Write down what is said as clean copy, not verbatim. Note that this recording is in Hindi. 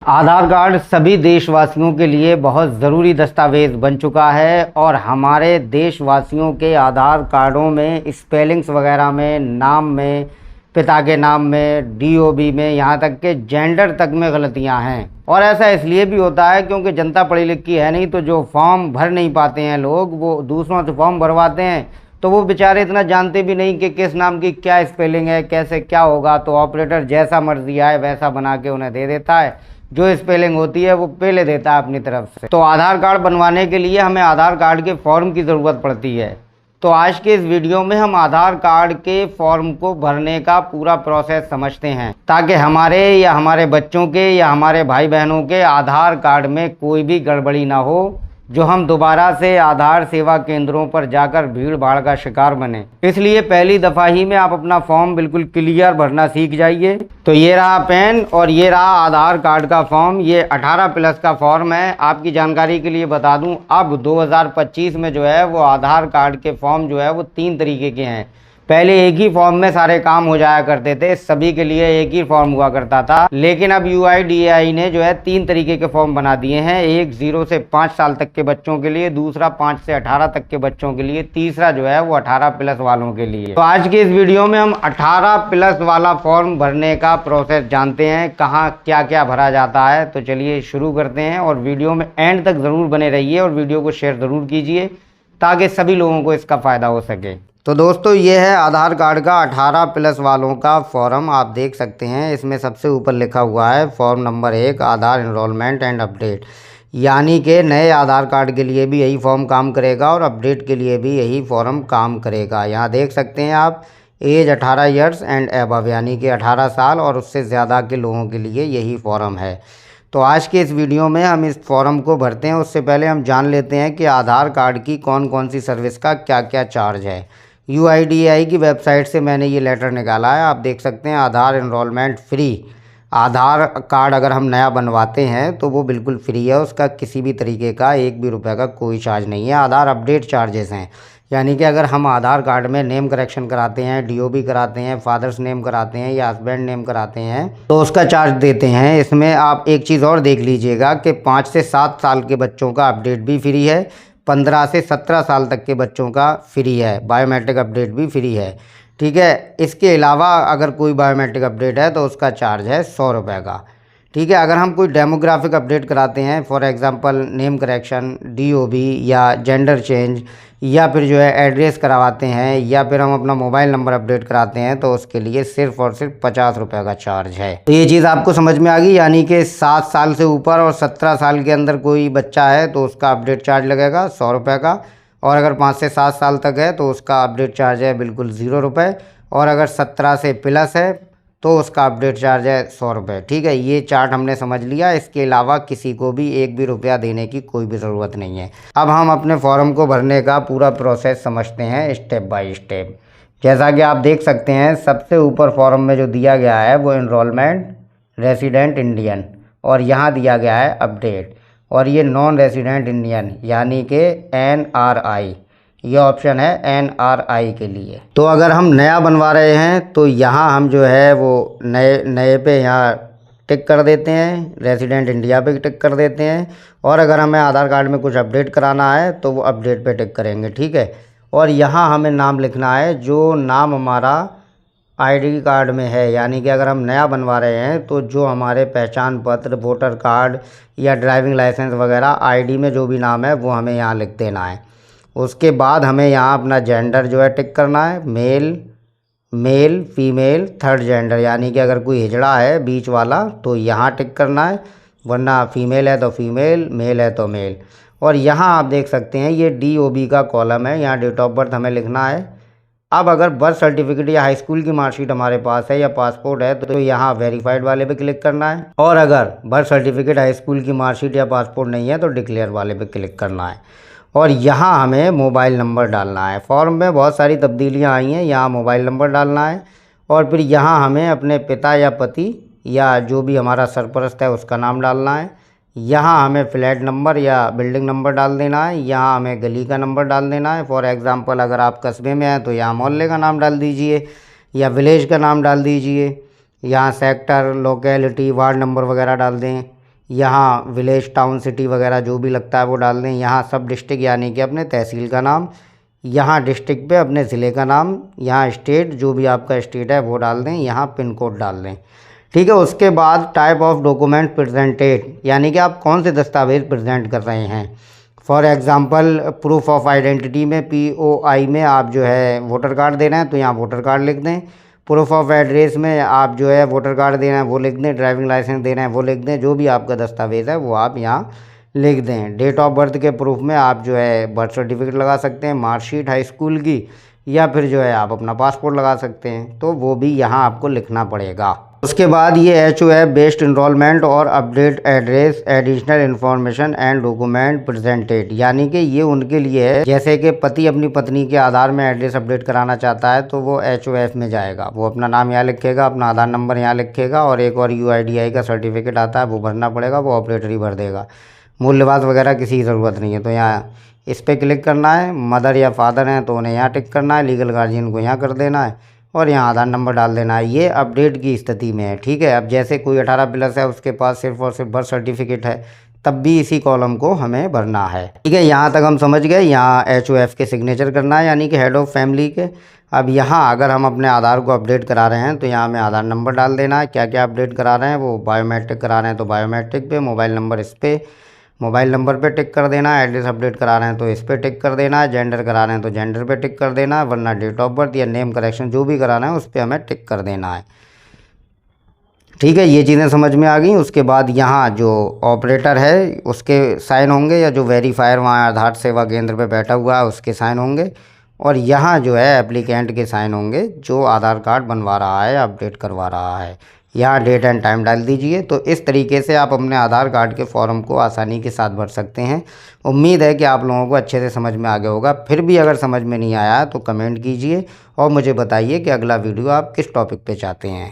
आधार कार्ड सभी देशवासियों के लिए बहुत ज़रूरी दस्तावेज़ बन चुका है और हमारे देशवासियों के आधार कार्डों में स्पेलिंग्स वगैरह में, नाम में, पिता के नाम में, डीओबी में, यहाँ तक के जेंडर तक में गलतियाँ हैं। और ऐसा इसलिए भी होता है क्योंकि जनता पढ़ी लिखी है नहीं, तो जो फॉर्म भर नहीं पाते हैं लोग, वो दूसरों से फॉर्म भरवाते हैं, तो वो बेचारे इतना जानते भी नहीं कि किस नाम की क्या स्पेलिंग है, कैसे क्या होगा। तो ऑपरेटर जैसा मर्जी आए वैसा बना के उन्हें दे देता है, जो स्पेलिंग होती है वो पहले देता है अपनी तरफ से। तो आधार कार्ड बनवाने के लिए हमें आधार कार्ड के फॉर्म की ज़रूरत पड़ती है। तो आज के इस वीडियो में हम आधार कार्ड के फॉर्म को भरने का पूरा प्रोसेस समझते हैं, ताकि हमारे या हमारे बच्चों के या हमारे भाई बहनों के आधार कार्ड में कोई भी गड़बड़ी ना हो, जो हम दोबारा से आधार सेवा केंद्रों पर जाकर भीड़ भाड़ का शिकार बने। इसलिए पहली दफ़ा ही में आप अपना फॉर्म बिल्कुल क्लियर भरना सीख जाइए। तो ये रहा पेन और ये रहा आधार कार्ड का फॉर्म। ये 18+ का फॉर्म है। आपकी जानकारी के लिए बता दूं, अब 2025 में जो है वो आधार कार्ड के फॉर्म जो है वो 3 तरीके के हैं। पहले एक ही फॉर्म में सारे काम हो जाया करते थे, सभी के लिए एक ही फॉर्म हुआ करता था। लेकिन अब UIDAI ने जो है 3 तरीके के फॉर्म बना दिए हैं। एक 0 से 5 साल तक के बच्चों के लिए, दूसरा 5 से 18 तक के बच्चों के लिए, तीसरा जो है वो 18+ वालों के लिए। तो आज के इस वीडियो में हम 18+ वाला फॉर्म भरने का प्रोसेस जानते हैं, कहाँ क्या क्या भरा जाता है। तो चलिए शुरू करते हैं और वीडियो में एंड तक ज़रूर बने रहिए और वीडियो को शेयर ज़रूर कीजिए ताकि सभी लोगों को इसका फ़ायदा हो सके। तो दोस्तों, ये है आधार कार्ड का 18+ वालों का फॉर्म। आप देख सकते हैं इसमें सबसे ऊपर लिखा हुआ है form number 1 Aadhaar enrolment and update, यानी कि नए आधार कार्ड के लिए भी यही फॉर्म काम करेगा और अपडेट के लिए भी यही फॉर्म काम करेगा। यहाँ देख सकते हैं आप, एज 18 ईयर्स एंड एबव, यानी कि 18 साल और उससे ज़्यादा के लोगों के लिए यही फॉर्म है। तो आज के इस वीडियो में हम इस फॉर्म को भरते हैं। उससे पहले हम जान लेते हैं कि आधार कार्ड की कौन कौन सी सर्विस का क्या क्या चार्ज है। UIDAI की वेबसाइट से मैंने ये लेटर निकाला है। आप देख सकते हैं आधार एनरोलमेंट फ्री। आधार कार्ड अगर हम नया बनवाते हैं तो वो बिल्कुल फ्री है, उसका किसी भी तरीके का 1 भी रुपये का कोई चार्ज नहीं है। आधार अपडेट चार्जेस हैं, यानी कि अगर हम आधार कार्ड में नेम करेक्शन कराते हैं, DOB कराते हैं, फादर्स नेम कराते हैं या हस्बैंड नेम कराते हैं तो उसका चार्ज देते हैं। इसमें आप एक चीज़ और देख लीजिएगा कि 5 से 7 साल के बच्चों का अपडेट भी फ्री है, 15 से 17 साल तक के बच्चों का फ्री है, बायोमेट्रिक अपडेट भी फ्री है। ठीक है, इसके अलावा अगर कोई बायोमेट्रिक अपडेट है तो उसका चार्ज है 100 रुपये का। ठीक है, अगर हम कोई डेमोग्राफिक अपडेट कराते हैं, for example name correction, DOB या जेंडर चेंज, या फिर जो है एड्रेस करवाते हैं, या फिर हम अपना मोबाइल नंबर अपडेट कराते हैं, तो उसके लिए सिर्फ और सिर्फ 50 रुपये का चार्ज है। तो ये चीज़ आपको समझ में आ गई, यानी कि 7 साल से ऊपर और 17 साल के अंदर कोई बच्चा है तो उसका अपडेट चार्ज लगेगा 100 रुपये का, और अगर 5 से 7 साल तक है तो उसका अपडेट चार्ज है बिल्कुल 0 रुपये, और अगर 17 से प्लस है तो उसका अपडेट चार्ज है 100 रुपये। ठीक है, ये चार्ट हमने समझ लिया। इसके अलावा किसी को भी 1 भी रुपया देने की कोई भी ज़रूरत नहीं है। अब हम अपने फॉर्म को भरने का पूरा प्रोसेस समझते हैं स्टेप बाय स्टेप। जैसा कि आप देख सकते हैं, सबसे ऊपर फॉर्म में जो दिया गया है वो एनरोलमेंट रेसिडेंट इंडियन, और यहाँ दिया गया है अपडेट, और ये नॉन रेसिडेंट इंडियन यानी कि NRI, ये ऑप्शन है NRI के लिए। तो अगर हम नया बनवा रहे हैं तो यहाँ हम जो है वो नए पे यहाँ टिक कर देते हैं, रेसिडेंट इंडिया पे टिक कर देते हैं, और अगर हमें आधार कार्ड में कुछ अपडेट कराना है तो वो अपडेट पे टिक करेंगे। ठीक है, और यहाँ हमें नाम लिखना है जो नाम हमारा ID कार्ड में है, यानी कि अगर हम नया बनवा रहे हैं तो जो हमारे पहचान पत्र, वोटर कार्ड या ड्राइविंग लाइसेंस वगैरह ID में जो भी नाम है वो हमें यहाँ लिख देना है। उसके बाद हमें यहाँ अपना जेंडर जो है टिक करना है, मेल, फीमेल, थर्ड जेंडर, यानी कि अगर कोई हिजड़ा है बीच वाला तो यहाँ टिक करना है, वरना फीमेल है तो फीमेल, मेल है तो मेल। और यहाँ आप देख सकते हैं ये DOB का कॉलम है, यहाँ डेट ऑफ बर्थ हमें लिखना है। अब अगर बर्थ सर्टिफिकेट या हाई स्कूल की मार्कशीट हमारे पास है या पासपोर्ट है तो यहाँ वेरीफाइड वाले पे क्लिक करना है, और अगर बर्थ सर्टिफिकेट, हाई स्कूल की मार्कशीट या पासपोर्ट नहीं है तो डिक्लेयर वाले पे क्लिक करना है, और यहाँ हमें मोबाइल नंबर डालना है। फॉर्म में बहुत सारी तब्दीलियाँ आई हैं, यहाँ मोबाइल नंबर डालना है, और फिर यहाँ हमें अपने पिता या पति या जो भी हमारा सरपरस्त है उसका नाम डालना है। यहाँ हमें फ्लैट नंबर या बिल्डिंग नंबर डाल देना है, यहाँ हमें गली का नंबर डाल देना है। फॉर एग्ज़ाम्पल अगर आप कस्बे में हैं तो यहाँ मोहल्ले का नाम डाल दीजिए या विलेज का नाम डाल दीजिए, यहाँ सेक्टर, लोकेलिटी, वार्ड नंबर वगैरह डाल दें। यहाँ विलेज, टाउन, सिटी वगैरह जो भी लगता है वो डाल दें। यहाँ सब डिस्ट्रिक्ट यानी कि अपने तहसील का नाम, यहाँ डिस्ट्रिक्ट पे अपने ज़िले का नाम, यहाँ स्टेट जो भी आपका स्टेट है वो डाल दें, यहाँ पिन कोड डाल दें। ठीक है, उसके बाद टाइप ऑफ डॉक्यूमेंट प्रेजेंटेड, यानी कि आप कौन से दस्तावेज़ प्रेजेंट कर रहे हैं। For example proof of identity में POI में आप जो है वोटर कार्ड दे रहे हैं तो यहाँ वोटर कार्ड लिख दें। प्रूफ ऑफ एड्रेस में आप जो है वोटर कार्ड दे रहे हैं वो लिख दें, ड्राइविंग लाइसेंस दे रहे हैं वो लिख दें, जो भी आपका दस्तावेज़ है वो आप यहाँ लिख दें। डेट ऑफ बर्थ के प्रूफ में आप जो है बर्थ सर्टिफिकेट लगा सकते हैं, मार्कशीट हाई स्कूल की, या फिर जो है आप अपना पासपोर्ट लगा सकते हैं, तो वो भी यहाँ आपको लिखना पड़ेगा। उसके बाद ये HOF बेस्ड इनरोलमेंट और update address additional information and document presented, यानी कि ये उनके लिए है जैसे कि पति अपनी पत्नी के आधार में एड्रेस अपडेट कराना चाहता है तो वो HOF में जाएगा, वो अपना नाम यहाँ लिखेगा, अपना आधार नंबर यहाँ लिखेगा और एक और UIDAI का सर्टिफिकेट आता है वो भरना पड़ेगा, वो ऑपरेटर ही भर देगा। मूल्यवाद वगैरह किसी की ज़रूरत नहीं है। तो यहाँ इस पर क्लिक करना है। मदर या फादर हैं तो उन्हें यहाँ टिक करना है, लीगल गार्जियन को यहाँ कर देना है और यहाँ आधार नंबर डाल देना है। ये अपडेट की स्थिति में है। ठीक है, अब जैसे कोई 18+ है, उसके पास सिर्फ और सिर्फ बर्थ सर्टिफिकेट है, तब भी इसी कॉलम को हमें भरना है। ठीक है, यहाँ तक हम समझ गए। यहाँ HOF के सिग्नेचर करना है, यानी कि हेड ऑफ़ फैमिली के। अब यहाँ अगर हम अपने आधार को अपडेट करा रहे हैं तो यहाँ हमें आधार नंबर डाल देना है। क्या क्या अपडेट करा रहे हैं, वो बायोमेट्रिक करा रहे हैं तो बायोमेट्रिक पे, मोबाइल नंबर इस पर, मोबाइल नंबर पे टिक कर देना है। एड्रेस अपडेट करा रहे हैं तो इस पे टिक कर देना है। जेंडर करा रहे हैं तो जेंडर पे टिक कर देना है, वरना डेट ऑफ बर्थ या नेम करेक्शन जो भी कराना है उस पर हमें टिक कर देना है। ठीक है, ये चीज़ें समझ में आ गई। उसके बाद यहाँ जो ऑपरेटर है उसके साइन होंगे, या जो वेरीफायर वहाँ आधार सेवा केंद्र पे बैठा हुआ है उसके साइन होंगे, और यहाँ जो है एप्लीकेंट के साइन होंगे जो आधार कार्ड बनवा रहा है, अपडेट करवा रहा है। यहाँ डेट एंड टाइम डाल दीजिए। तो इस तरीके से आप अपने आधार कार्ड के फॉर्म को आसानी के साथ भर सकते हैं। उम्मीद है कि आप लोगों को अच्छे से समझ में आ गया होगा। फिर भी अगर समझ में नहीं आया तो कमेंट कीजिए और मुझे बताइए कि अगला वीडियो आप किस टॉपिक पे चाहते हैं।